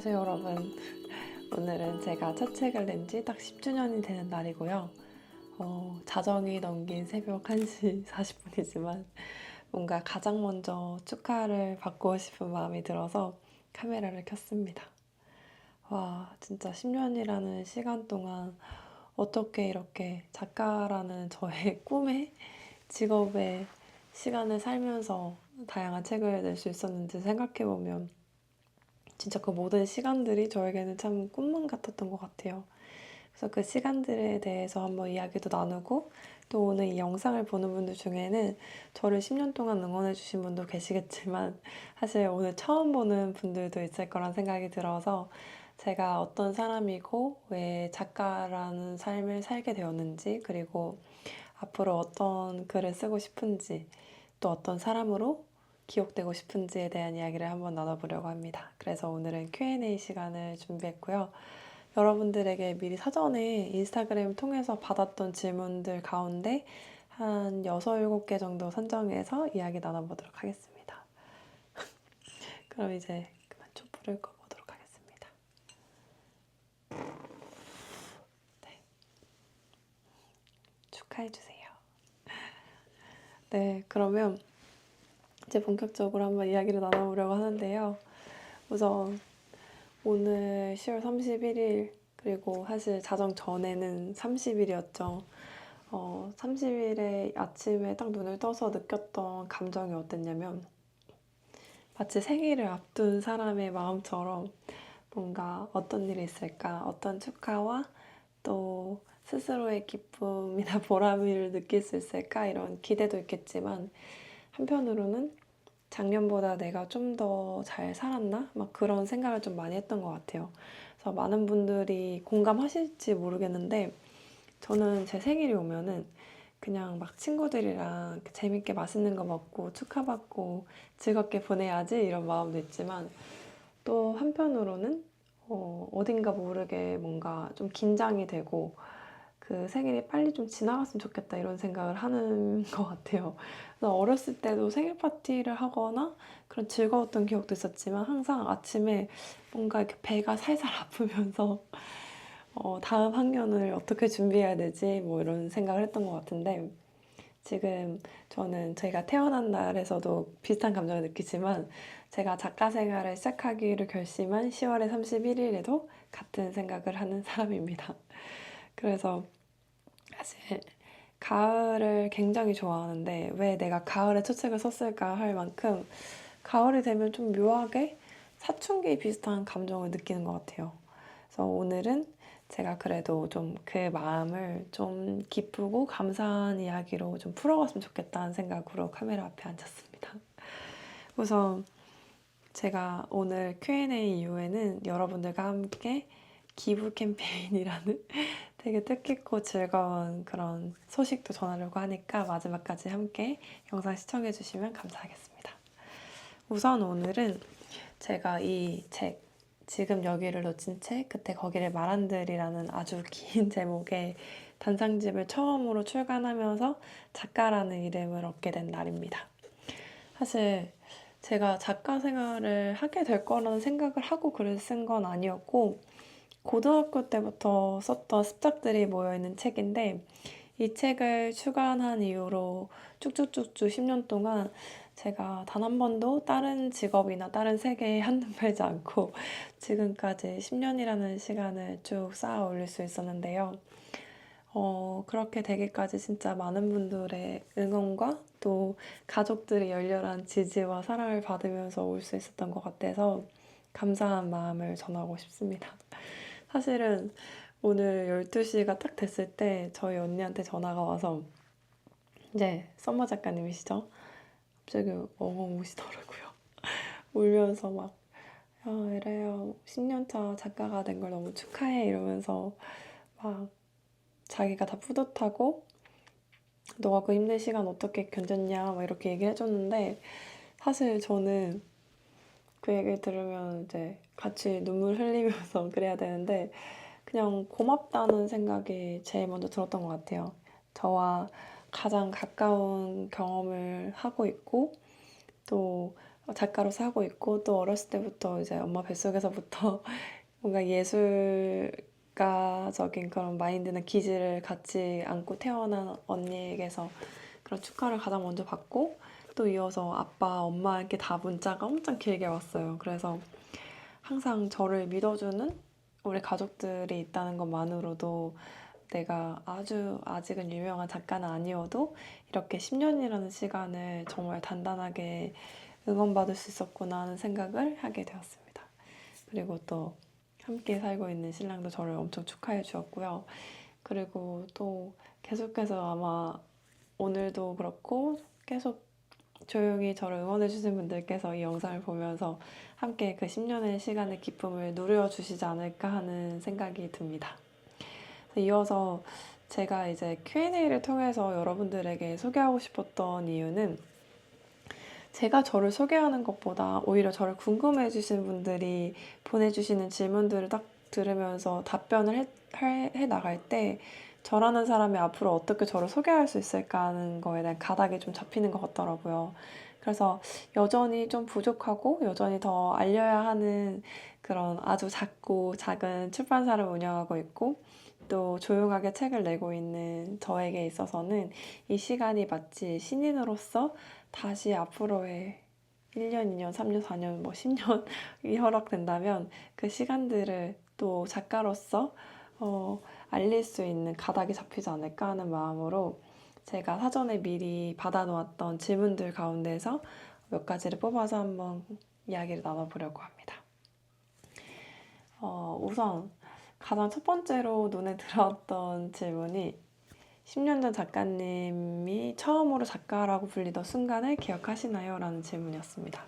안녕하세요 여러분. 오늘은 제가 첫 책을 낸 지 딱 10주년이 되는 날이고요. 자정이 넘긴 새벽 1시 40분이지만 뭔가 가장 먼저 축하를 받고 싶은 마음이 들어서 카메라를 켰습니다. 와, 진짜 10년이라는 시간 동안 어떻게 이렇게 작가라는 저의 꿈의 직업의 시간을 살면서 다양한 책을 낼 수 있었는지 생각해보면 진짜 그 모든 시간들이 저에게는 참 꿈만 같았던 것 같아요. 그래서 그 시간들에 대해서 한번 이야기도 나누고, 또 오늘 이 영상을 보는 분들 중에는 저를 10년 동안 응원해주신 분도 계시겠지만 사실 오늘 처음 보는 분들도 있을 거란 생각이 들어서 제가 어떤 사람이고 왜 작가라는 삶을 살게 되었는지, 그리고 앞으로 어떤 글을 쓰고 싶은지, 또 어떤 사람으로 기억되고 싶은지에 대한 이야기를 한번 나눠보려고 합니다. 그래서 오늘은 Q&A 시간을 준비했고요. 여러분들에게 미리 사전에 인스타그램 통해서 받았던 질문들 가운데 한 6, 7개 정도 선정해서 이야기 나눠보도록 하겠습니다. 그럼 이제 그만 촛불을 꺼보도록 하겠습니다. 네. 축하해주세요. 네, 그러면 이제 본격적으로 한번 이야기를 나눠보려고 하는데요. 우선 오늘 10월 31일, 그리고 사실 자정 전에는 30일이었죠. 30일에 아침에 딱 눈을 떠서 느꼈던 감정이 어땠냐면 마치 생일을 앞둔 사람의 마음처럼 뭔가 어떤 일이 있을까, 어떤 축하와 또 스스로의 기쁨이나 보람을 느낄 수 있을까, 이런 기대도 있겠지만 한편으로는 작년보다 내가 좀 더 잘 살았나? 막 그런 생각을 좀 많이 했던 것 같아요. 그래서 많은 분들이 공감하실지 모르겠는데 저는 제 생일이 오면은 그냥 막 친구들이랑 재밌게 맛있는 거 먹고 축하받고 즐겁게 보내야지 이런 마음도 있지만 또 한편으로는 어딘가 모르게 뭔가 좀 긴장이 되고 그 생일이 빨리 좀 지나갔으면 좋겠다 이런 생각을 하는 것 같아요. 그래서 어렸을 때도 생일 파티를 하거나 그런 즐거웠던 기억도 있었지만 항상 아침에 뭔가 이렇게 배가 살살 아프면서 다음 학년을 어떻게 준비해야 되지 뭐 이런 생각을 했던 것 같은데 지금 저는 제가 태어난 날에서도 비슷한 감정을 느끼지만 제가 작가 생활을 시작하기로 결심한 10월의 31일에도 같은 생각을 하는 사람입니다. 그래서 사실 가을을 굉장히 좋아하는데 왜 내가 가을에 첫 책을 썼을까 할 만큼 가을이 되면 좀 묘하게 사춘기 비슷한 감정을 느끼는 것 같아요. 그래서 오늘은 제가 그래도 좀 그 마음을 좀 기쁘고 감사한 이야기로 좀 풀어갔으면 좋겠다는 생각으로 카메라 앞에 앉았습니다. 우선 제가 오늘 Q&A 이후에는 여러분들과 함께 기부 캠페인이라는 되게 뜻깊고 즐거운 그런 소식도 전하려고 하니까 마지막까지 함께 영상 시청해주시면 감사하겠습니다. 우선 오늘은 제가 이 책, 지금 여기를 놓친 책, 그때 거기를 말한들이라는 아주 긴 제목의 단상집을 처음으로 출간하면서 작가라는 이름을 얻게 된 날입니다. 사실 제가 작가 생활을 하게 될 거라는 생각을 하고 글을 쓴 건 아니었고 고등학교 때부터 썼던 습작들이 모여있는 책인데 이 책을 출간한 이후로 쭉쭉쭉쭉 10년 동안 제가 단 한 번도 다른 직업이나 다른 세계에 한눈 팔지 않고 지금까지 10년이라는 시간을 쭉 쌓아 올릴 수 있었는데요. 그렇게 되기까지 진짜 많은 분들의 응원과 또 가족들의 열렬한 지지와 사랑을 받으면서 올 수 있었던 것 같아서 감사한 마음을 전하고 싶습니다. 사실은 오늘 12시가 딱 됐을 때 저희 언니한테 전화가 와서 이제 썸머 작가님이시죠? 갑자기 엉엉 우시더라고요. 울면서 막 야, 에라야 10년차 작가가 된 걸 너무 축하해 이러면서 막 자기가 다 뿌듯하고 너가 그 힘든 시간 어떻게 견뎠냐 막 이렇게 얘기를 해줬는데 사실 저는 그 얘기를 들으면 이제 같이 눈물 흘리면서 그래야 되는데 그냥 고맙다는 생각이 제일 먼저 들었던 것 같아요. 저와 가장 가까운 경험을 하고 있고 또 작가로서 하고 있고, 또 어렸을 때부터 이제 엄마 뱃속에서부터 뭔가 예술가적인 그런 마인드나 기질을 같이 안고 태어난 언니에게서 그런 축하를 가장 먼저 받고, 또 이어서 아빠, 엄마에게 다 문자가 엄청 길게 왔어요. 그래서 항상 저를 믿어주는 우리 가족들이 있다는 것만으로도 내가 아직은 유명한 작가는 아니어도 이렇게 10년이라는 시간을 정말 단단하게 응원받을 수 있었구나 하는 생각을 하게 되었습니다. 그리고 또 함께 살고 있는 신랑도 저를 엄청 축하해 주었고요. 그리고 또 계속해서 아마 오늘도 그렇고 계속 조용히 저를 응원해 주신 분들께서 이 영상을 보면서 함께 그 10년의 시간의 기쁨을 누려주시지 않을까 하는 생각이 듭니다. 이어서 제가 이제 Q&A를 통해서 여러분들에게 소개하고 싶었던 이유는, 제가 저를 소개하는 것보다 오히려 저를 궁금해 주시는 분들이 보내주시는 질문들을 딱 들으면서 답변을 해 나갈 때 저라는 사람이 앞으로 어떻게 저를 소개할 수 있을까 하는 거에 대한 가닥이 좀 잡히는 것 같더라고요. 그래서 여전히 좀 부족하고 여전히 더 알려야 하는 그런 아주 작고 작은 출판사를 운영하고 있고, 또 조용하게 책을 내고 있는 저에게 있어서는 이 시간이 마치 신인으로서 다시 앞으로의 1년, 2년, 3년, 4년, 뭐 10년이 허락된다면 그 시간들을 또 작가로서 알릴 수 있는 가닥이 잡히지 않을까 하는 마음으로 제가 사전에 미리 받아놓았던 질문들 가운데서 몇 가지를 뽑아서 한번 이야기를 나눠보려고 합니다. 우선 가장 첫 번째로 눈에 들어왔던 질문이 10년 전 작가님이 처음으로 작가라고 불리던 순간을 기억하시나요? 라는 질문이었습니다.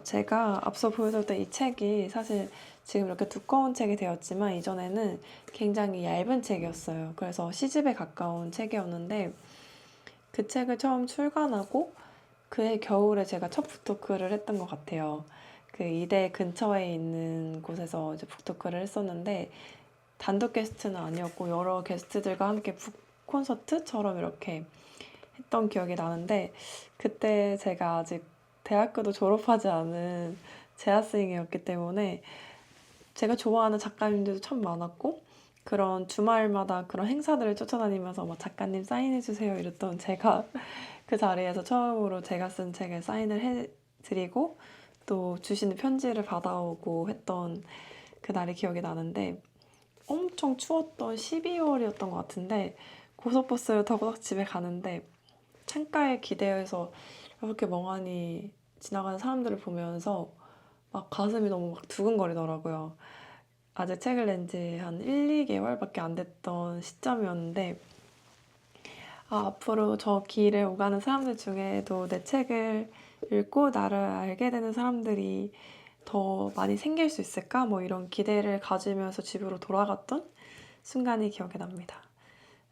제가 앞서 보여드렸던 이 책이 사실 지금 이렇게 두꺼운 책이 되었지만 이전에는 굉장히 얇은 책이었어요. 그래서 시집에 가까운 책이었는데 그 책을 처음 출간하고 그해 겨울에 제가 첫 북토크를 했던 것 같아요. 그 이대 근처에 있는 곳에서 이제 북토크를 했었는데 단독 게스트는 아니었고 여러 게스트들과 함께 북 콘서트처럼 이렇게 했던 기억이 나는데, 그때 제가 아직 대학교도 졸업하지 않은 재학생이었기 때문에 제가 좋아하는 작가님들도 참 많았고, 그런 주말마다 그런 행사들을 쫓아다니면서 막 작가님 사인해주세요 이랬던 제가 그 자리에서 처음으로 제가 쓴 책에 사인을 해드리고 또 주시는 편지를 받아오고 했던 그날이 기억이 나는데, 엄청 추웠던 12월이었던 것 같은데 고속버스를 타고 딱 집에 가는데 창가에 기대어서 이렇게 멍하니 지나가는 사람들을 보면서 막 가슴이 너무 막 두근거리더라고요. 아직 책을 낸 지 한 1, 2개월밖에 안 됐던 시점이었는데, 앞으로 저 길을 오가는 사람들 중에도 내 책을 읽고 나를 알게 되는 사람들이 더 많이 생길 수 있을까? 뭐 이런 기대를 가지면서 집으로 돌아갔던 순간이 기억이 납니다.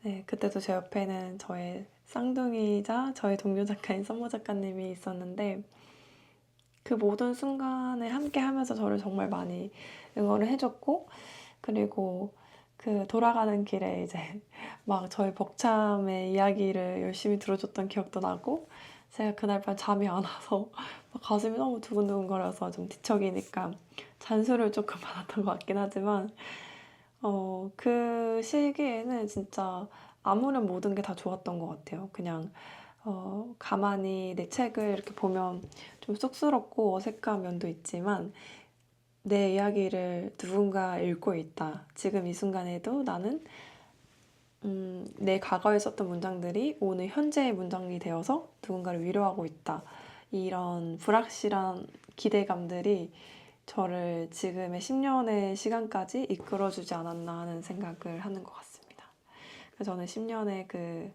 네, 그때도 제 옆에는 저의 쌍둥이이자 저의 동료 작가인 썸머 작가님이 있었는데, 그 모든 순간을 함께 하면서 저를 정말 많이 응원을 해줬고, 그리고 그 돌아가는 길에 이제 막 저의 벅참의 이야기를 열심히 들어줬던 기억도 나고, 제가 그날 밤 잠이 안 와서 막 가슴이 너무 두근두근거려서 좀 뒤척이니까 잔소리를 조금 받았던 것 같긴 하지만, 그 시기에는 진짜 아무런 모든 게 다 좋았던 것 같아요. 그냥 가만히 내 책을 이렇게 보면 좀 쑥스럽고 어색한 면도 있지만 내 이야기를 누군가 읽고 있다. 지금 이 순간에도 나는 내 과거에 썼던 문장들이 오늘 현재의 문장이 되어서 누군가를 위로하고 있다. 이런 불확실한 기대감들이 저를 지금의 10년의 시간까지 이끌어주지 않았나 하는 생각을 하는 것 같습니다. 그래서 저는 10년의 그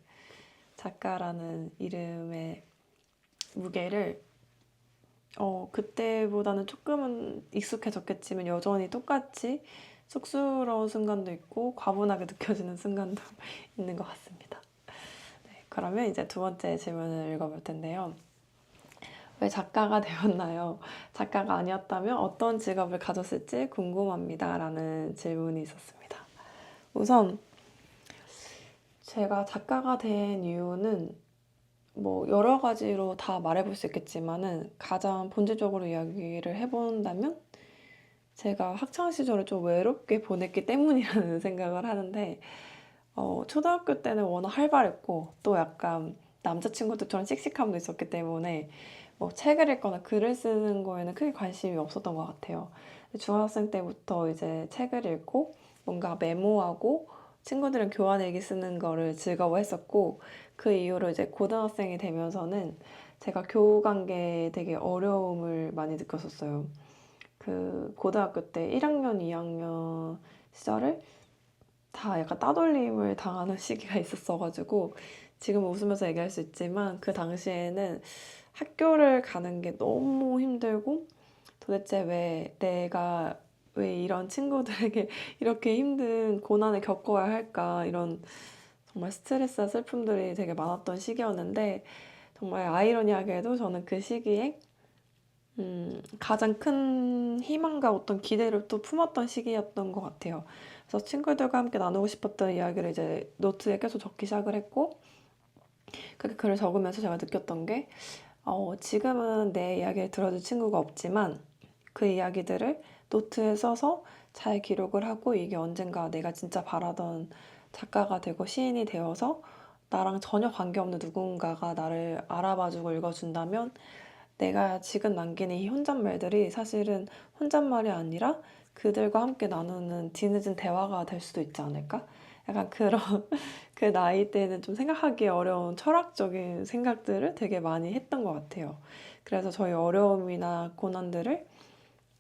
작가라는 이름의 무게를 그때보다는 조금은 익숙해졌겠지만 여전히 똑같이 쑥스러운 순간도 있고 과분하게 느껴지는 순간도 있는 것 같습니다. 네, 그러면 이제 두 번째 질문을 읽어볼 텐데요. 왜 작가가 되었나요? 작가가 아니었다면 어떤 직업을 가졌을지 궁금합니다. 라는 질문이 있었습니다. 우선 제가 작가가 된 이유는 뭐 여러 가지로 다 말해볼 수 있겠지만은 가장 본질적으로 이야기를 해본다면 제가 학창 시절을 좀 외롭게 보냈기 때문이라는 생각을 하는데 초등학교 때는 워낙 활발했고 또 약간 남자친구들처럼 씩씩함도 있었기 때문에 뭐 책을 읽거나 글을 쓰는 거에는 크게 관심이 없었던 것 같아요. 중학생 때부터 이제 책을 읽고 뭔가 메모하고 친구들이랑 교환 일기 쓰는 거를 즐거워했었고 그 이후로 이제 고등학생이 되면서는 제가 교우 관계에 되게 어려움을 많이 느꼈었어요. 그 고등학교 때 1학년, 2학년 시절을 다 약간 따돌림을 당하는 시기가 있었어가지고 지금 웃으면서 얘기할 수 있지만 그 당시에는 학교를 가는 게 너무 힘들고 도대체 왜 내가 왜 이런 친구들에게 이렇게 힘든 고난을 겪어야 할까 이런 정말 스트레스와 슬픔들이 되게 많았던 시기였는데 정말 아이러니하게도 저는 그 시기에 가장 큰 희망과 어떤 기대를 또 품었던 시기였던 것 같아요. 그래서 친구들과 함께 나누고 싶었던 이야기를 이제 노트에 계속 적기 시작을 했고, 그렇게 글을 적으면서 제가 느꼈던 게, 지금은 내 이야기를 들어줄 친구가 없지만 그 이야기들을 노트에 써서 잘 기록을 하고 이게 언젠가 내가 진짜 바라던 작가가 되고 시인이 되어서 나랑 전혀 관계없는 누군가가 나를 알아봐주고 읽어준다면 내가 지금 남긴 이 혼잣말들이 사실은 혼잣말이 아니라 그들과 함께 나누는 뒤늦은 대화가 될 수도 있지 않을까? 약간 그런 그 나이 때는 좀 생각하기 어려운 철학적인 생각들을 되게 많이 했던 것 같아요. 그래서 저희 어려움이나 고난들을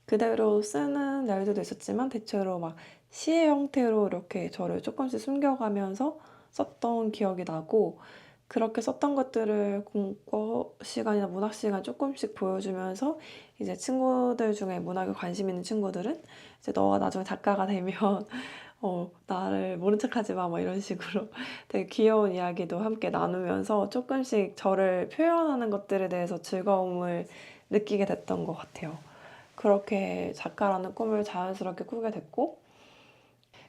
그대로 쓰는 날들도 있었지만 대체로 막 시의 형태로 이렇게 저를 조금씩 숨겨가면서 썼던 기억이 나고 그렇게 썼던 것들을 공부 시간이나 문학 시간 조금씩 보여주면서 이제 친구들 중에 문학에 관심 있는 친구들은 이제 너가 나중에 작가가 되면 나를 모른 척하지 마, 뭐 이런 식으로 되게 귀여운 이야기도 함께 나누면서 조금씩 저를 표현하는 것들에 대해서 즐거움을 느끼게 됐던 것 같아요. 그렇게 작가라는 꿈을 자연스럽게 꾸게 됐고,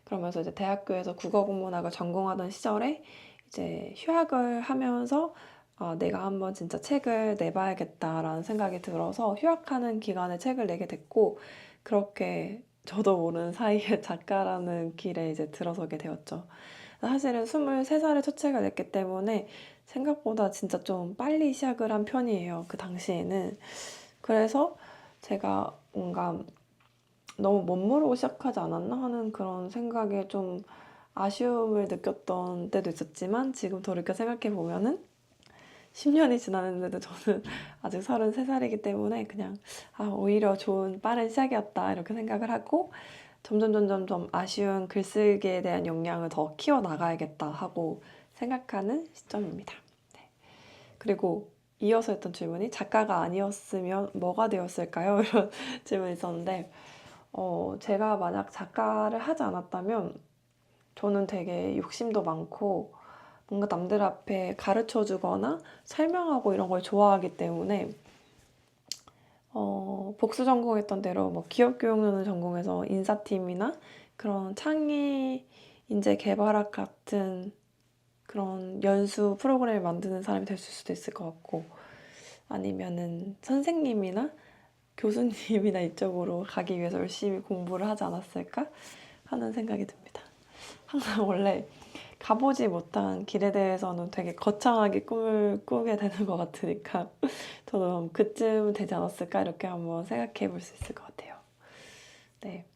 그러면서 이제 대학교에서 국어국문학을 전공하던 시절에 이제 휴학을 하면서 내가 한번 진짜 책을 내봐야겠다라는 생각이 들어서 휴학하는 기간에 책을 내게 됐고, 그렇게 저도 모르는 사이에 작가라는 길에 이제 들어서게 되었죠. 사실은 23살에 첫 책을 냈기 때문에 생각보다 진짜 좀 빨리 시작을 한 편이에요. 그 당시에는. 그래서 제가 뭔가 너무 멋모르고 시작하지 않았나 하는 그런 생각에 좀 아쉬움을 느꼈던 때도 있었지만 지금 돌이켜 생각해 보면은 10년이 지났는데도 저는 아직 33살이기 때문에 그냥 오히려 좋은 빠른 시작이었다 이렇게 생각을 하고 점점 아쉬운 글쓰기에 대한 역량을 더 키워나가야겠다 하고 생각하는 시점입니다. 네. 그리고 이어서 했던 질문이 작가가 아니었으면 뭐가 되었을까요? 이런 질문이 있었는데 제가 만약 작가를 하지 않았다면 저는 되게 욕심도 많고 뭔가 남들 앞에 가르쳐 주거나 설명하고 이런 걸 좋아하기 때문에 복수 전공했던 대로 뭐 기업교육론을 전공해서 인사팀이나 그런 창의 인재 개발학 같은 그런 연수 프로그램을 만드는 사람이 될 수도 있을 것 같고 아니면은 선생님이나 교수님이나 이쪽으로 가기 위해서 열심히 공부를 하지 않았을까 하는 생각이 듭니다. 항상 원래 가보지 못한 길에 대해서는 되게 거창하게 꿈을 꾸게 되는 것 같으니까 저도 그쯤 되지 않았을까 이렇게 한번 생각해 볼 수 있을 것 같아요. 네.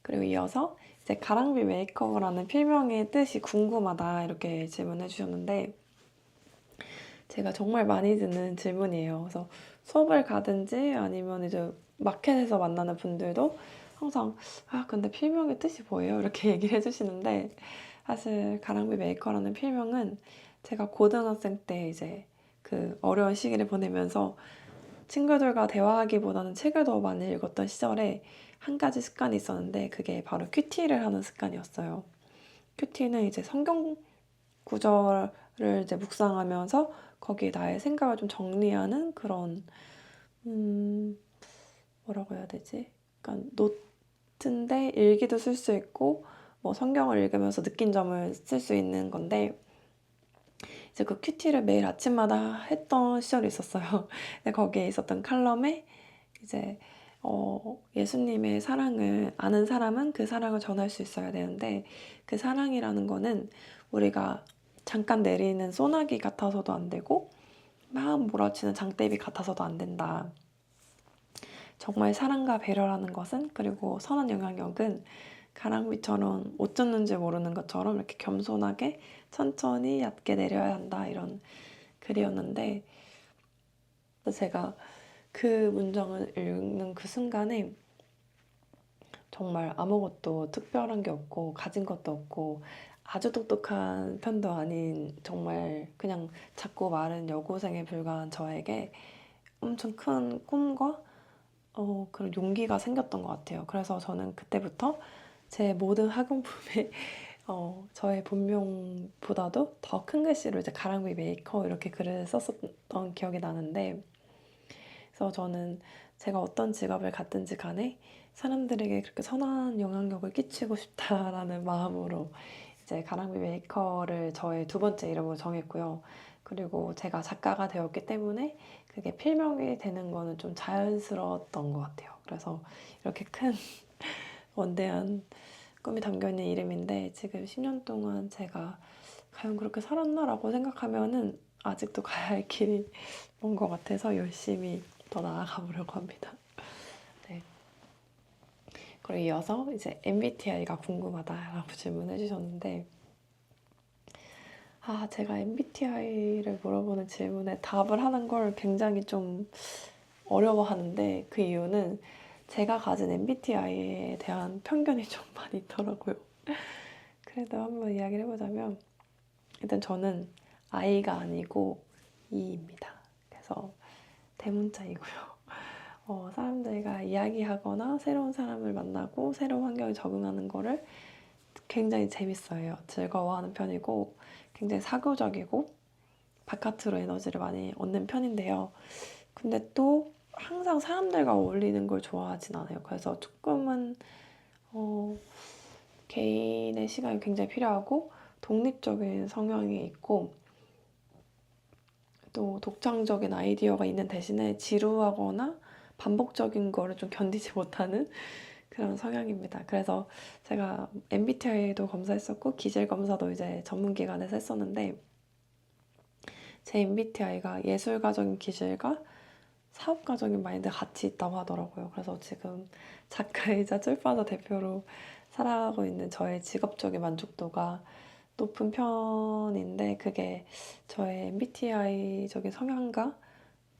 그리고 이어서 이제 가랑비 메이커라는 필명의 뜻이 궁금하다 이렇게 질문해 주셨는데 제가 정말 많이 듣는 질문이에요. 그래서 수업을 가든지 아니면 이제 마켓에서 만나는 분들도 항상 근데 필명의 뜻이 뭐예요? 이렇게 얘기를 해주시는데 사실 가랑비 메이커라는 필명은 제가 고등학생 때 이제 그 어려운 시기를 보내면서 친구들과 대화하기보다는 책을 더 많이 읽었던 시절에 한 가지 습관이 있었는데 그게 바로 큐티를 하는 습관이었어요. 큐티는 이제 성경 구절을 이제 묵상하면서 거기에 나의 생각을 좀 정리하는 그런 음, 뭐라고 해야 되지? 약간 노트인데 일기도 쓸 수 있고 뭐 성경을 읽으면서 느낀 점을 쓸 수 있는 건데 이제 그 큐티를 매일 아침마다 했던 시절이 있었어요. 근데 거기에 있었던 칼럼에 이제 예수님의 사랑을 아는 사람은 그 사랑을 전할 수 있어야 되는데 그 사랑이라는 거는 우리가 잠깐 내리는 소나기 같아서도 안 되고 막 몰아치는 장대비 같아서도 안 된다. 정말 사랑과 배려라는 것은, 그리고 선한 영향력은 가랑비처럼 옷 젖는지 모르는 것처럼 이렇게 겸손하게 천천히 얕게 내려야 한다, 이런 글이었는데, 제가 그 문장을 읽는 그 순간에 정말 아무것도 특별한 게 없고 가진 것도 없고 아주 똑똑한 편도 아닌 정말 그냥 작고 마른 여고생에 불과한 저에게 엄청 큰 꿈과 그런 용기가 생겼던 것 같아요. 그래서 저는 그때부터 제 모든 학용품에 저의 본명보다도 더 큰 글씨로 이제 가랑비 메이커 이렇게 글을 썼었던 기억이 나는데, 그래서 저는 제가 어떤 직업을 갖든지 간에 사람들에게 그렇게 선한 영향력을 끼치고 싶다라는 마음으로 이제 가랑비 메이커를 저의 두 번째 이름으로 정했고요. 그리고 제가 작가가 되었기 때문에 그게 필명이 되는 거는 좀 자연스러웠던 것 같아요. 그래서 이렇게 큰 원대한 꿈이 담겨 있는 이름인데, 지금 10년 동안 제가 과연 그렇게 살았나라고 생각하면은 아직도 가야 할 길이 먼 것 같아서 열심히 더 나아가 보려고 합니다. 네. 그리고 이어서 이제 MBTI가 궁금하다라고 질문해 주셨는데, 제가 MBTI를 물어보는 질문에 답을 하는 걸 굉장히 좀 어려워하는데, 그 이유는 제가 가진 MBTI에 대한 편견이 좀 많이 있더라고요. 그래도 한번 이야기를 해보자면, 일단 저는 I가 아니고 E입니다. 그래서 대문자이고요. 사람들과 이야기하거나 새로운 사람을 만나고 새로운 환경에 적응하는 거를 굉장히 재밌어해요. 즐거워하는 편이고 굉장히 사교적이고 바깥으로 에너지를 많이 얻는 편인데요. 근데 또 항상 사람들과 어울리는 걸 좋아하진 않아요. 그래서 조금은 개인의 시간이 굉장히 필요하고 독립적인 성향이 있고 또 독창적인 아이디어가 있는 대신에 지루하거나 반복적인 거를 좀 견디지 못하는 그런 성향입니다. 그래서 제가 MBTI도 검사했었고 기질 검사도 이제 전문기관에서 했었는데, 제 MBTI가 예술가적인 기질과 사업가적인 마인드 같이 있다고 하더라고요. 그래서 지금 작가이자 출판사 대표로 살아가고 있는 저의 직업적인 만족도가 높은 편인데, 그게 저의 MBTI적인 성향과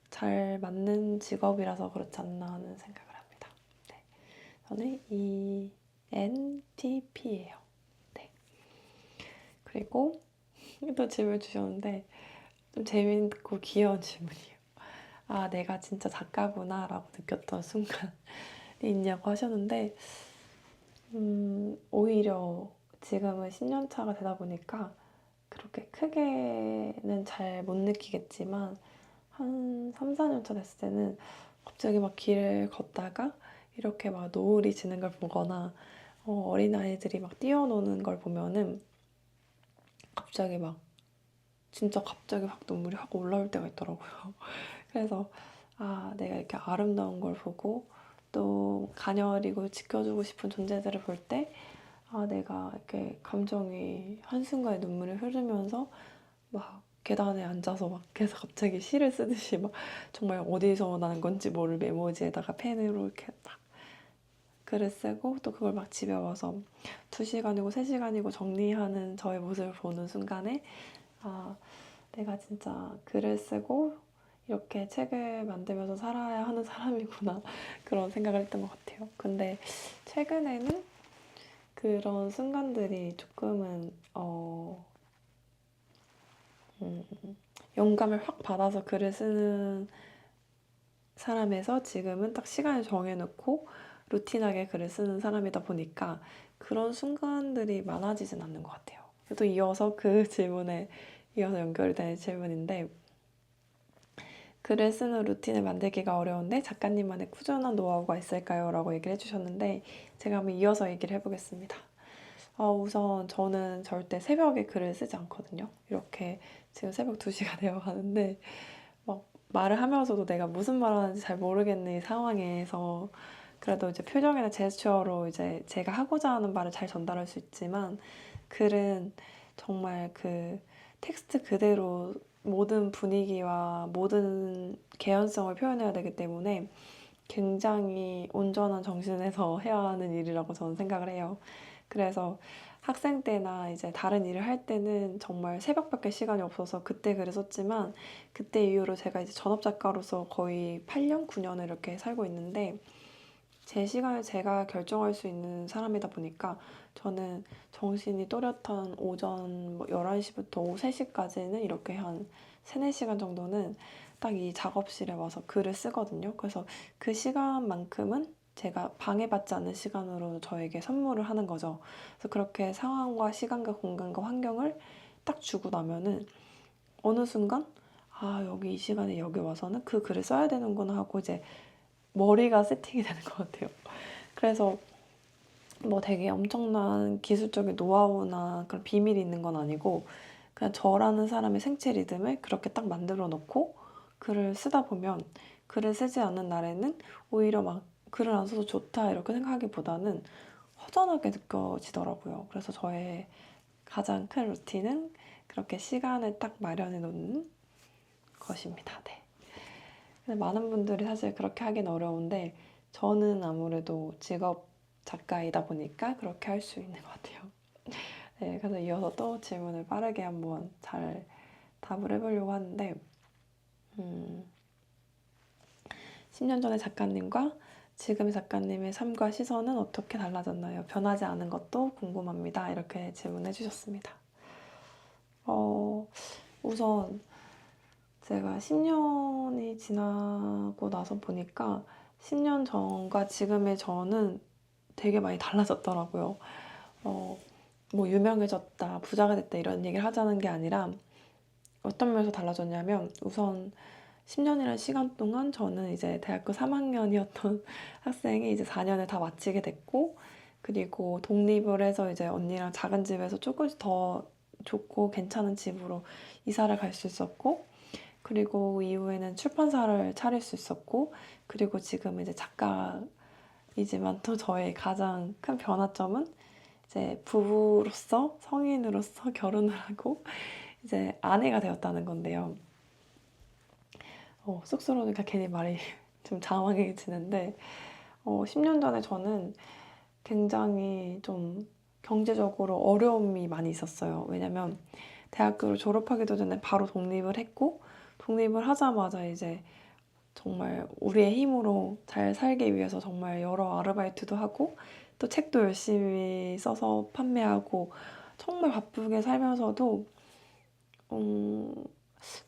잘 맞는 직업이라서 그렇지 않나 하는 생각을 합니다. 네. 저는 ENTP예요. 네. 그리고 또 질문 주셨는데 좀 재밌고 귀여운 질문이에요. 내가 진짜 작가구나 라고 느꼈던 순간이 있냐고 하셨는데, 오히려 지금은 10년 차가 되다 보니까 그렇게 크게는 잘 못 느끼겠지만 한 3, 4년 차 됐을 때는 갑자기 막 길을 걷다가 이렇게 막 노을이 지는 걸 보거나 어린아이들이 막 뛰어노는 걸 보면은 갑자기 막 진짜 갑자기 확 눈물이 확 올라올 때가 있더라고요. 그래서 내가 이렇게 아름다운 걸 보고 또 가녀리고 지켜주고 싶은 존재들을 볼 때 내가 이렇게 감정이 한순간에 눈물이 흐르면서 막 계단에 앉아서 막 계속 갑자기 시를 쓰듯이 막 정말 어디서 나는 건지 모를 메모지에다가 펜으로 이렇게 막 글을 쓰고 또 그걸 막 집에 와서 2시간이고 3시간이고 정리하는 저의 모습을 보는 순간에 내가 진짜 글을 쓰고 이렇게 책을 만들면서 살아야 하는 사람이구나 그런 생각을 했던 것 같아요. 근데 최근에는 그런 순간들이 조금은 영감을 확 받아서 글을 쓰는 사람에서 지금은 딱 시간을 정해놓고 루틴하게 글을 쓰는 사람이다 보니까 그런 순간들이 많아지진 않는 것 같아요. 또 이어서 그 질문에 이어서 연결이 되는 질문인데, 글을 쓰는 루틴을 만들기가 어려운데 작가님만의 꾸준한 노하우가 있을까요? 라고 얘기를 해주셨는데, 제가 한번 이어서 얘기를 해보겠습니다. 우선 저는 절대 새벽에 글을 쓰지 않거든요. 이렇게 지금 새벽 2시가 되어 가는데 막 말을 하면서도 내가 무슨 말 하는지 잘 모르겠는 이 상황에서 그래도 이제 표정이나 제스처로 이제 제가 하고자 하는 말을 잘 전달할 수 있지만 글은 정말 그 텍스트 그대로 모든 분위기와 모든 개연성을 표현해야 되기 때문에 굉장히 온전한 정신에서 해야 하는 일이라고 저는 생각을 해요. 그래서 학생 때나 이제 다른 일을 할 때는 정말 새벽밖에 시간이 없어서 그때 글을 썼지만 그때 이후로 제가 이제 전업 작가로서 거의 8년, 9년을 이렇게 살고 있는데 제 시간을 제가 결정할 수 있는 사람이다 보니까 저는 정신이 또렷한 오전 11시부터 오후 3시까지는 이렇게 한 3, 4시간 정도는 딱 이 작업실에 와서 글을 쓰거든요. 그래서 그 시간만큼은 제가 방해받지 않는 시간으로 저에게 선물을 하는 거죠. 그래서 그렇게 상황과 시간과 공간과 환경을 딱 주고 나면은 어느 순간 여기 이 시간에 여기 와서는 그 글을 써야 되는구나 하고 이제 머리가 세팅이 되는 것 같아요. 그래서 뭐 되게 엄청난 기술적인 노하우나 그런 비밀이 있는 건 아니고 그냥 저라는 사람의 생체 리듬을 그렇게 딱 만들어 놓고 글을 쓰다 보면 글을 쓰지 않는 날에는 오히려 막 글을 안 써도 좋다 이렇게 생각하기보다는 허전하게 느껴지더라고요. 그래서 저의 가장 큰 루틴은 그렇게 시간을 딱 마련해 놓는 것입니다. 네. 근데 많은 분들이 사실 그렇게 하긴 어려운데 저는 아무래도 직업 작가이다 보니까 그렇게 할 수 있는 것 같아요. 네, 그래서 이어서 또 질문을 빠르게 한번 잘 답을 해보려고 하는데 10년 전의 작가님과 지금의 작가님의 삶과 시선은 어떻게 달라졌나요? 변하지 않은 것도 궁금합니다. 이렇게 질문해 주셨습니다. 우선 제가 10년이 지나고 나서 보니까 10년 전과 지금의 저는 되게 많이 달라졌더라고요. 뭐 유명해졌다, 부자가 됐다 이런 얘기를 하자는 게 아니라 어떤 면에서 달라졌냐면 우선 10년이라는 시간 동안 저는 이제 대학교 3학년이었던 학생이 이제 4년을 다 마치게 됐고 그리고 독립을 해서 이제 언니랑 작은 집에서 조금씩 더 좋고 괜찮은 집으로 이사를 갈 수 있었고 그리고 이후에는 출판사를 차릴 수 있었고 그리고 지금 이제 작가이지만 또 저의 가장 큰 변화점은 이제 부부로서 성인으로서 결혼을 하고 이제 아내가 되었다는 건데요. 쑥스러우니까 괜히 말이 좀 장황해지는데 10년 전에 저는 굉장히 좀 경제적으로 어려움이 많이 있었어요. 왜냐면 대학교를 졸업하기도 전에 바로 독립을 했고 독립을 하자마자 이제 정말 우리의 힘으로 잘 살기 위해서 정말 여러 아르바이트도 하고 또 책도 열심히 써서 판매하고 정말 바쁘게 살면서도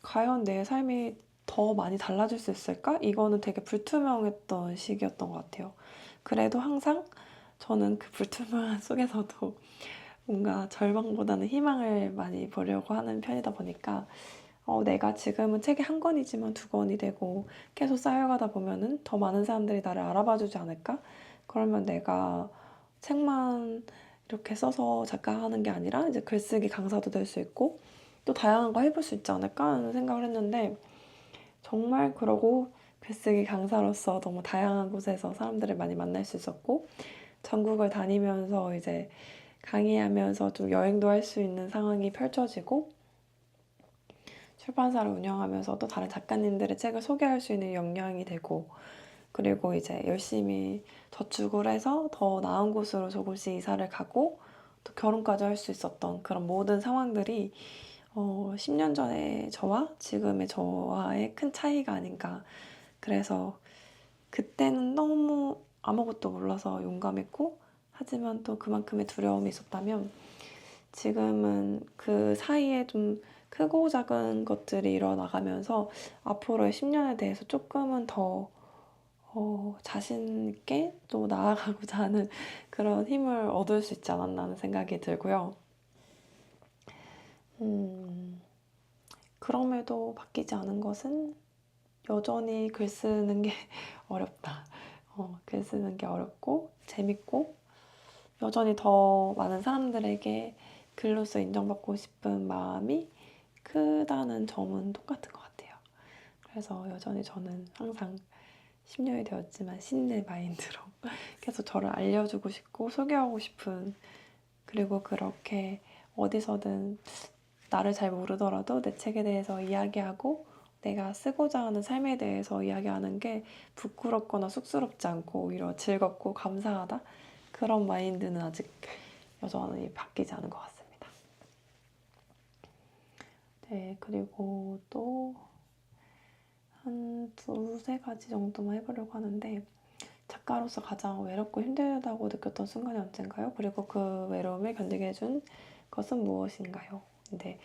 과연 내 삶이 더 많이 달라질 수 있을까? 이거는 되게 불투명했던 시기였던 것 같아요. 그래도 항상 저는 그 불투명한 속에서도 뭔가 절망보다는 희망을 많이 보려고 하는 편이다 보니까 내가 지금은 책이 한 권이지만 두 권이 되고 계속 쌓여가다 보면은 더 많은 사람들이 나를 알아봐주지 않을까? 그러면 내가 책만 이렇게 써서 작가하는 게 아니라 이제 글쓰기 강사도 될 수 있고 또 다양한 거 해볼 수 있지 않을까 하는 생각을 했는데 정말 그러고 글쓰기 강사로서 너무 다양한 곳에서 사람들을 많이 만날 수 있었고 전국을 다니면서 이제 강의하면서 좀 여행도 할 수 있는 상황이 펼쳐지고 출판사를 운영하면서 또 다른 작가님들의 책을 소개할 수 있는 역량이 되고 그리고 이제 열심히 저축을 해서 더 나은 곳으로 조금씩 이사를 가고 또 결혼까지 할 수 있었던 그런 모든 상황들이 10년 전의 저와 지금의 저와의 큰 차이가 아닌가. 그래서 그때는 너무 아무것도 몰라서 용감했고 하지만 또 그만큼의 두려움이 있었다면 지금은 그 사이에 좀 크고 작은 것들이 일어나가면서 앞으로의 10년에 대해서 조금은 더 자신 있게 또 나아가고자 하는 그런 힘을 얻을 수 있지 않았나 하는 생각이 들고요. 그럼에도 바뀌지 않은 것은 여전히 글 쓰는 게 어렵다. 글 쓰는 게 어렵고 재밌고 여전히 더 많은 사람들에게 글로써 인정받고 싶은 마음이 크다는 점은 똑같은 것 같아요. 그래서 여전히 저는 항상 10년이 되었지만 신내 마인드로 계속 저를 알려주고 싶고 소개하고 싶은, 그리고 그렇게 어디서든 나를 잘 모르더라도 내 책에 대해서 이야기하고 내가 쓰고자 하는 삶에 대해서 이야기하는 게 부끄럽거나 쑥스럽지 않고 오히려 즐겁고 감사하다, 그런 마인드는 아직 여전히 바뀌지 않은 것 같습니다. 네, 그리고 또 한 두세 가지 정도만 해보려고 하는데, 작가로서 가장 외롭고 힘들다고 느꼈던 순간이 언젠가요? 그리고 그 외로움을 견디게 해준 것은 무엇인가요? 근데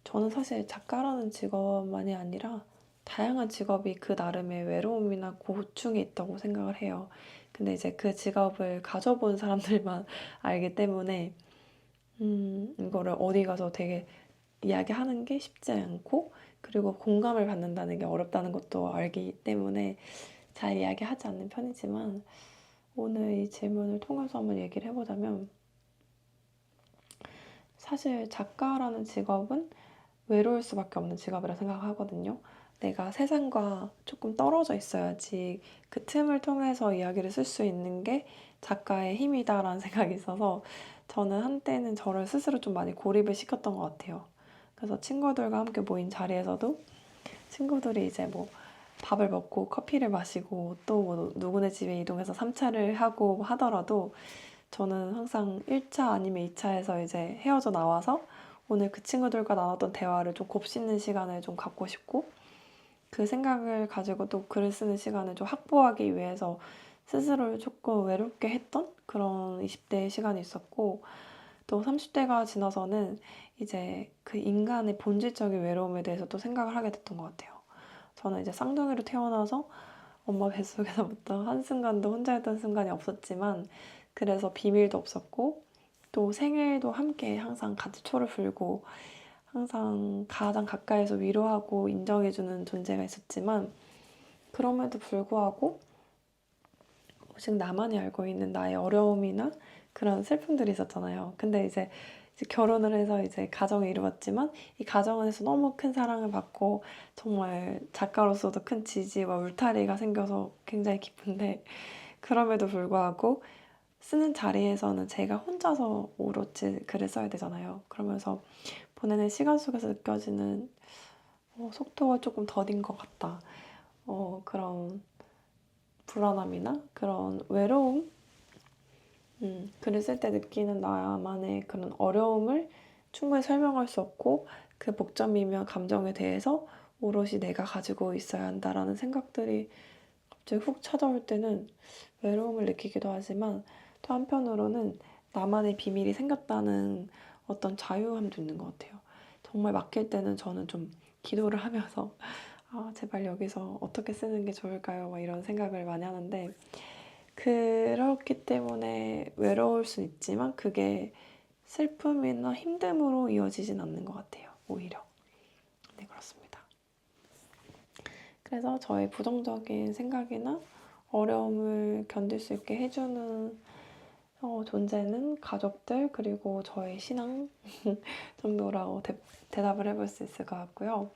저는 사실 작가라는 직업만이 아니라 다양한 직업이 그 나름의 외로움이나 고충이 있다고 생각을 해요. 근데 이제 그 직업을 가져본 사람들만 알기 때문에 이거를 어디 가서 되게 이야기하는 게 쉽지 않고, 그리고 공감을 받는다는 게 어렵다는 것도 알기 때문에 잘 이야기하지 않는 편이지만, 오늘 이 질문을 통해서 한번 얘기를 해보자면, 사실 작가라는 직업은 외로울 수밖에 없는 직업이라 생각하거든요. 내가 세상과 조금 떨어져 있어야지 그 틈을 통해서 이야기를 쓸 수 있는 게 작가의 힘이다라는 생각이 있어서, 저는 한때는 저를 스스로 좀 많이 고립을 시켰던 것 같아요. 그래서 친구들과 함께 모인 자리에서도 친구들이 이제 뭐 밥을 먹고 커피를 마시고 또 뭐 누구네 집에 이동해서 3차를 하고 하더라도 저는 항상 1차 아니면 2차에서 이제 헤어져 나와서 오늘 그 친구들과 나눴던 대화를 좀 곱씹는 시간을 좀 갖고 싶고, 그 생각을 가지고 또 글을 쓰는 시간을 좀 확보하기 위해서 스스로를 조금 외롭게 했던 그런 20대의 시간이 있었고, 또 30대가 지나서는 이제 그 인간의 본질적인 외로움에 대해서 또 생각을 하게 됐던 것 같아요. 저는 이제 쌍둥이로 태어나서 엄마 뱃속에서부터 한순간도 혼자였던 순간이 없었지만, 그래서 비밀도 없었고 또 생일도 함께 항상 같이 초를 불고 항상 가장 가까이서 위로하고 인정해주는 존재가 있었지만, 그럼에도 불구하고 오직 나만이 알고 있는 나의 어려움이나 그런 슬픔들이 있었잖아요. 근데 이제 결혼을 해서 이제 가정을 이루었지만, 이 가정 안에서 너무 큰 사랑을 받고 정말 작가로서도 큰 지지와 울타리가 생겨서 굉장히 기쁜데, 그럼에도 불구하고 쓰는 자리에서는 제가 혼자서 오롯이 글을 써야 되잖아요. 그러면서 보내는 시간 속에서 느껴지는 속도가 조금 더딘 것 같다, 그런 불안함이나 그런 외로움, 글을 쓸 때 느끼는 나만의 그런 어려움을 충분히 설명할 수 없고, 그 복잡미묘한 감정에 대해서 오롯이 내가 가지고 있어야 한다라는 생각들이 갑자기 훅 찾아올 때는 외로움을 느끼기도 하지만, 또 한편으로는 나만의 비밀이 생겼다는 어떤 자유함도 있는 것 같아요. 정말 막힐 때는 저는 좀 기도를 하면서 아, 제발 여기서 어떻게 쓰는 게 좋을까요? 막 이런 생각을 많이 하는데, 그렇기 때문에 외로울 수 있지만 그게 슬픔이나 힘듦으로 이어지진 않는 것 같아요. 오히려. 네, 그렇습니다. 그래서 저의 부정적인 생각이나 어려움을 견딜 수 있게 해주는 존재는 가족들, 그리고 저의 신앙 정도라고 대답을 해볼 수 있을 것 같고요.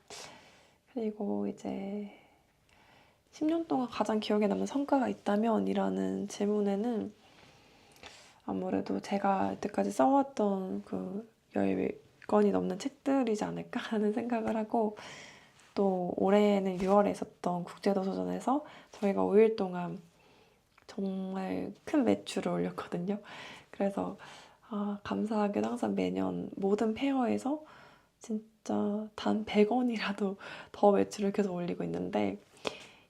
그리고 이제 10년 동안 가장 기억에 남는 성과가 있다면? 이라는 질문에는 아무래도 제가 여태까지 써왔던 그 10권이 넘는 책들이지 않을까 하는 생각을 하고, 또 올해는 6월에 있었던 국제도서전에서 저희가 5일 동안 정말 큰 매출을 올렸거든요. 그래서 감사하게도 항상 매년 모든 페어에서 진짜 단 100원이라도 더 매출을 계속 올리고 있는데,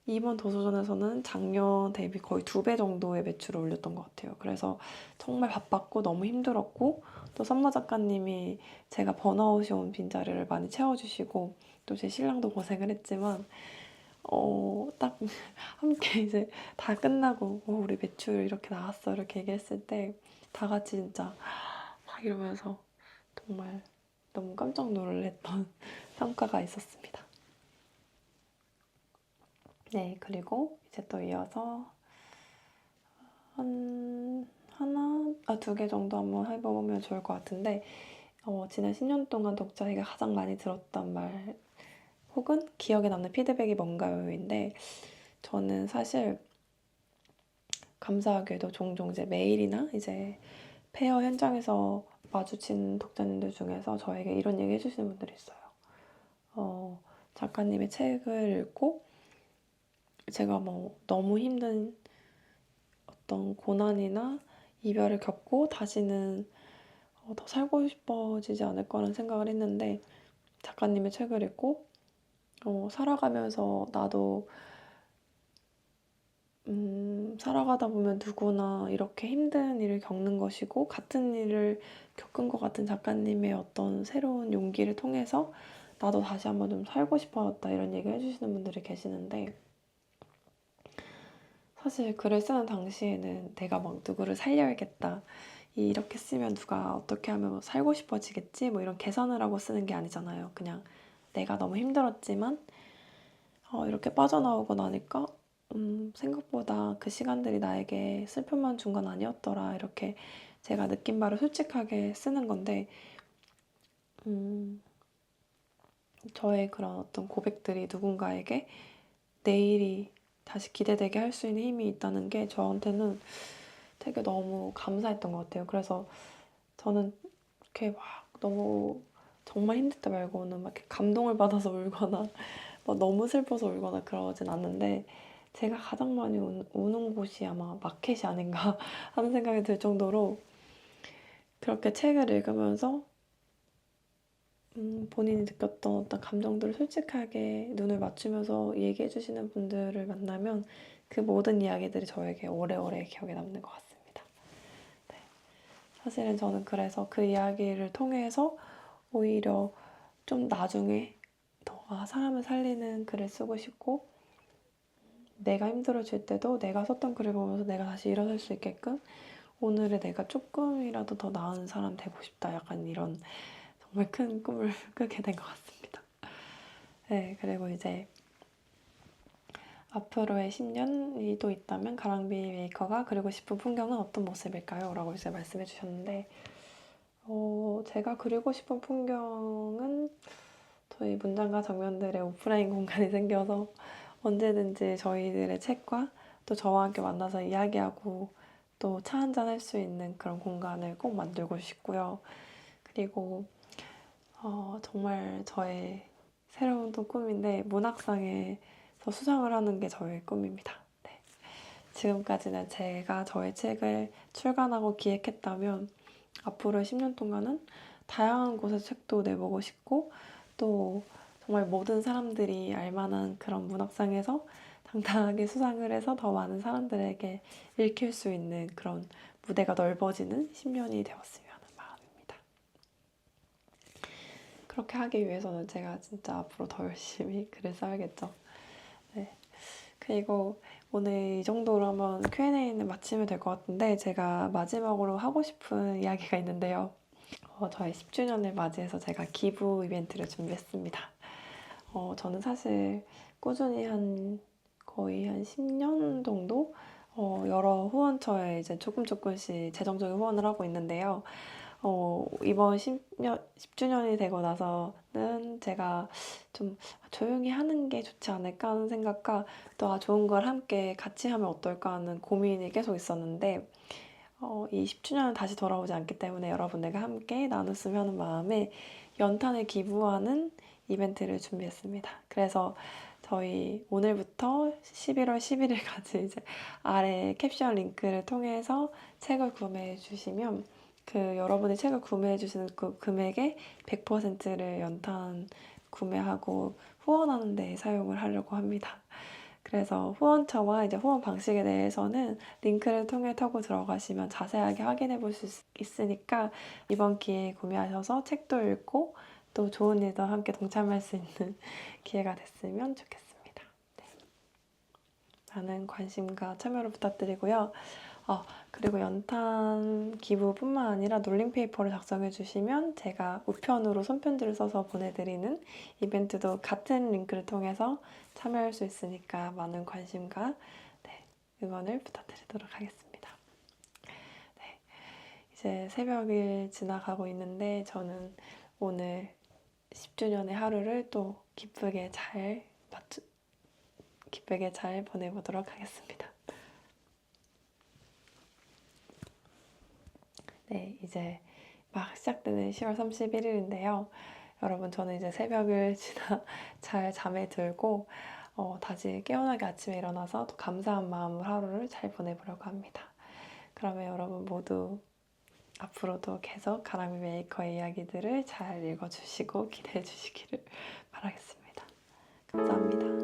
이번 도서전에서는 작년 대비 거의 2배 정도의 매출을 올렸던 것 같아요. 그래서 정말 바빴고 너무 힘들었고, 또 선마 작가님이 제가 번아웃이 온 빈자리를 많이 채워주시고, 또 제 신랑도 고생을 했지만 딱 함께 이제 다 끝나고 우리 매출 이렇게 나왔어 이렇게 얘기했을 때 다 같이 진짜 막 이러면서 정말 너무 깜짝 놀랐던 성과가 있었습니다. 네, 그리고 이제 또 이어서 두 개 정도 한번 해보면 좋을 것 같은데, 지난 10년 동안 독자에게 가장 많이 들었던 말 혹은 기억에 남는 피드백이 뭔가요인데, 저는 사실 감사하게도 종종 이제 메일이나 이제 페어 현장에서 마주친 독자님들 중에서 저에게 이런 얘기 해주시는 분들이 있어요. 작가님의 책을 읽고 제가 뭐 너무 힘든 어떤 고난이나 이별을 겪고 다시는 더 살고 싶어지지 않을 거라는 생각을 했는데, 작가님의 책을 읽고 살아가면서 나도 살아가다 보면 누구나 이렇게 힘든 일을 겪는 것이고, 같은 일을 겪은 것 같은 작가님의 어떤 새로운 용기를 통해서 나도 다시 한번 좀 살고 싶어졌다, 이런 얘기 해주시는 분들이 계시는데, 사실 글을 쓰는 당시에는 내가 막 누구를 살려야겠다, 이렇게 쓰면 누가 어떻게 하면 뭐 살고 싶어지겠지, 뭐 이런 계산을 하고 쓰는 게 아니잖아요. 그냥 내가 너무 힘들었지만 이렇게 빠져나오고 나니까 생각보다 그 시간들이 나에게 슬픔만 준 건 아니었더라, 이렇게 제가 느낀 바를 솔직하게 쓰는 건데, 음, 저의 그런 어떤 고백들이 누군가에게 내일이 다시 기대되게 할 수 있는 힘이 있다는 게 저한테는 되게 너무 감사했던 것 같아요. 그래서 저는 이렇게 막 너무 정말 힘들 때 말고는 막 이렇게 감동을 받아서 울거나 막 너무 슬퍼서 울거나 그러진 않는데, 제가 가장 많이 우는 곳이 아마 마켓이 아닌가 하는 생각이 들 정도로, 그렇게 책을 읽으면서 본인이 느꼈던 어떤 감정들을 솔직하게 눈을 맞추면서 얘기해 주시는 분들을 만나면 그 모든 이야기들이 저에게 오래오래 기억에 남는 것 같습니다. 네. 사실은 저는 그래서 그 이야기를 통해서 오히려 좀 나중에 더 사람을 살리는 글을 쓰고 싶고, 내가 힘들어질 때도 내가 썼던 글을 보면서 내가 다시 일어설 수 있게끔 오늘의 내가 조금이라도 더 나은 사람 되고 싶다, 약간 이런 정말 큰 꿈을 꾸게 된 것 같습니다. 네, 그리고 이제 앞으로의 10년이 또 있다면 가랑비 메이커가 그리고 싶은 풍경은 어떤 모습일까요? 라고 이제 말씀해 주셨는데, 제가 그리고 싶은 풍경은 저희 문장과 장면들의 오프라인 공간이 생겨서 언제든지 저희들의 책과 또 저와 함께 만나서 이야기하고 또 차 한잔 할 수 있는 그런 공간을 꼭 만들고 싶고요. 그리고 정말 저의 새로운 또 꿈인데, 문학상에서 수상을 하는 게 저의 꿈입니다. 네. 지금까지는 제가 저의 책을 출간하고 기획했다면 앞으로 10년 동안은 다양한 곳에서 책도 내보고 싶고, 또 정말 모든 사람들이 알만한 그런 문학상에서 당당하게 수상을 해서 더 많은 사람들에게 읽힐 수 있는 그런 무대가 넓어지는 10년이 되었으면 하는 마음입니다. 그렇게 하기 위해서는 제가 진짜 앞으로 더 열심히 글을 써야겠죠. 네. 그리고 오늘 이 정도로 한번 Q&A는 마치면 될 것 같은데, 제가 마지막으로 하고 싶은 이야기가 있는데요. 저의 10주년을 맞이해서 제가 기부 이벤트를 준비했습니다. 저는 사실 꾸준히 거의 한 10년 정도 여러 후원처에 이제 조금씩 재정적인 후원을 하고 있는데요. 이번 10주년이 되고 나서는 제가 좀 조용히 하는 게 좋지 않을까 하는 생각과, 또 좋은 걸 함께 같이 하면 어떨까 하는 고민이 계속 있었는데, 이 10주년은 다시 돌아오지 않기 때문에 여러분들과 함께 나눴으면 하는 마음에 연탄을 기부하는 이벤트를 준비했습니다. 그래서 저희 오늘부터 11월 11일까지 이제 아래 캡션 링크를 통해서 책을 구매해 주시면 여러분이 책을 구매해 주시는 그 금액의 100%를 연탄 구매하고 후원하는 데 사용을 하려고 합니다. 그래서 후원처와 이제 후원 방식에 대해서는 링크를 통해 타고 들어가시면 자세하게 확인해 볼 수 있으니까, 이번 기회에 구매하셔서 책도 읽고 또 좋은 일도 함께 동참할 수 있는 기회가 됐으면 좋겠습니다. 네. 많은 관심과 참여를 부탁드리고요. 그리고 연탄 기부뿐만 아니라 롤링페이퍼를 작성해 주시면 제가 우편으로 손편지를 써서 보내드리는 이벤트도 같은 링크를 통해서 참여할 수 있으니까 많은 관심과 응원을 부탁드리도록 하겠습니다. 이제 새벽을 지나가고 있는데 저는 오늘 10주년의 하루를 또 기쁘게 잘 보내보도록 하겠습니다. 네, 이제 막 시작되는 10월 31일인데요. 여러분, 저는 이제 새벽을 지나 잘 잠에 들고 다시 깨어나게 아침에 일어나서 또 감사한 마음으로 하루를 잘 보내보려고 합니다. 그러면 여러분 모두 앞으로도 계속 가람이 메이커의 이야기들을 잘 읽어주시고 기대해 주시기를 바라겠습니다. 감사합니다.